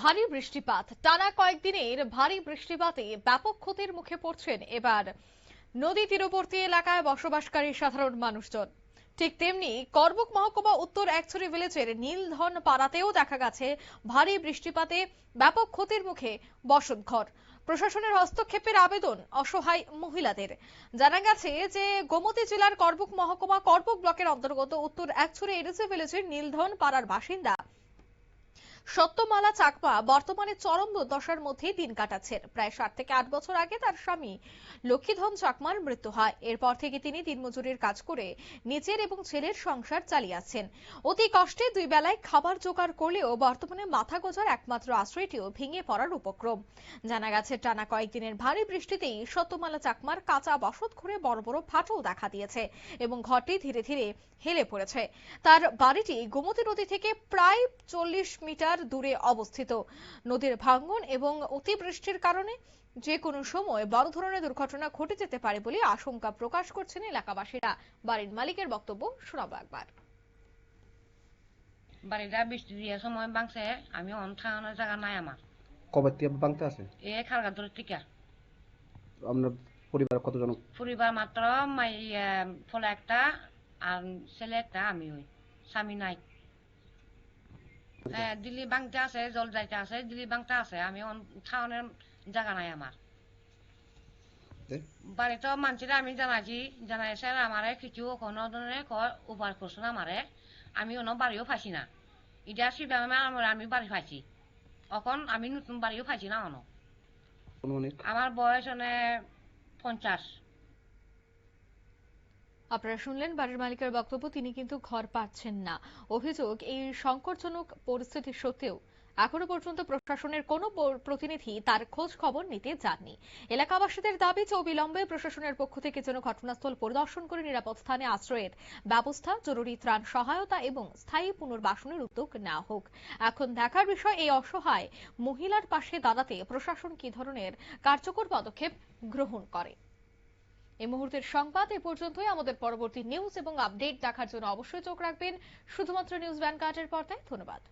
ভারী বৃষ্টিপাত টানা কয়েকদিনের ভারী বৃষ্টিপাতে ব্যাপক ক্ষতির মুখে পড়ছেন এবার নদী তীরবর্তী এলাকায় বসবাসকারী সাধারণ মানুষজন। ঠিক তেমনি করবুক মহকুমা উত্তর একছড়ি ভিলেজের নীলধন পাড়াতেও দেখা গেছে ভারী বৃষ্টিপাতে ব্যাপক ক্ষতির মুখে বসতঘর। প্রশাসনের হস্তক্ষেপের আবেদন অসহায় মহিলাদের। জানা গেছে যে গোমতী জেলার করবুক মহকুমা করবুক ব্লকের অন্তর্গত উত্তর একছড়ি এডিসি ভিলেজের নীলধন পাড়ার বাসিন্দা সত্যমালা চাকমা বর্তমানে চরম দুর্দশার মধ্যে দিন কাটাচ্ছেন। প্রায় 7 থেকে 8 বছর আগে তার স্বামী লক্ষ্মীধন চাকমার মৃত্যু হয়। এরপর থেকে তিনি দিনমজুরির কাজ করে নিজের এবং ছেলের সংসার চালিয়ে যাচ্ছেন। অতি কষ্টে দুই বেলায় খাবার জোগাড় করলেও বর্তমানে মাথা গোঁজার একমাত্র আশ্রয়টিও ভেঙে পড়ার উপক্রম। জানা গেছে টানা কয়েকদিনের ভারী বৃষ্টিতেই সত্যমালা চাকমার কাঁচা বসত ঘরে বড় বড় ফাটল দেখা দিয়েছে এবং ঘরটি ধীরে ধীরে হেলে পড়েছে। তার বাড়িটি গোমতী নদী থেকে প্রায় 40 মিটার দূরে অবস্থিত। নদীর ভাঙন এবং অতিবৃষ্টির কারণে যে কোনো সময় বড় ধরনের দুর্ঘটনা ঘটে যেতে পারে বলে আশঙ্কা প্রকাশ করছেন এলাকাবাসীরা। বাড়ির মালিকের বক্তব্য শোনাবো একবার। বাড়িটা বৃষ্টি দিয়ে সময় ভাঙছে, আমি থাকানোর জায়গা নাই আমার। কবে থেকে ভাঙতে আছে? খালগাদুর থেকে। আপনার পরিবার কতজন? পরিবার মাত্র ফলে একটা আর ছেলে একটা, আমি ওই স্বামী নাই। দিল্লি ভাঙতে আছে, জল যাইতে আছে, দিল্লি ভাঙতে আছে, আমি থাকানোর জায়গা নাই আমার। বাড়িতে মানুষরা আমি জানাইছে আমারে কিছু কোনো ধরনের উপার করছে না আমারে। আমি অন্য বাড়িও পাইছি না। এটা আমি বাড়ি পাইছি, এখন আমি নতুন বাড়িও পাইছি না অন্য। আমার বয়স 50। আপনারা শুনলেন বাড়ির মালিকের বক্তব্য। তিনি কিন্তু ঘর পাচ্ছেন না। অভিযোগ, এই সংকটজনক পরিস্থিতি সত্ত্বেও এখনো পর্যন্ত প্রশাসনের কোনো প্রতিনিধি তার খোঁজ খবর নিতে যাননি। এলাকাবাসীদের দাবি যে অবিলম্বে প্রশাসনের পক্ষ থেকে যেন ঘটনাস্থল পরিদর্শন করে নিরাপদ স্থানে আশ্রয়ের ব্যবস্থা, জরুরি ত্রাণ সহায়তা এবং স্থায়ী পুনর্বাসনের উদ্যোগ নেওয়া হোক। এখন দেখার বিষয় এই অসহায় মহিলার পাশে দাঁড়াতে প্রশাসন কি ধরনের কার্যকর পদক্ষেপ গ্রহণ করে। এই মুহূর্তের সংবাদ এ পর্যন্তই। আমাদের পরবর্তী নিউজ এবং আপডেট দেখার জন্য অবশ্যই চোখ রাখবেন শুধুমাত্র নিউজ ভ্যানগার্ডের পর্দায়। ধন্যবাদ।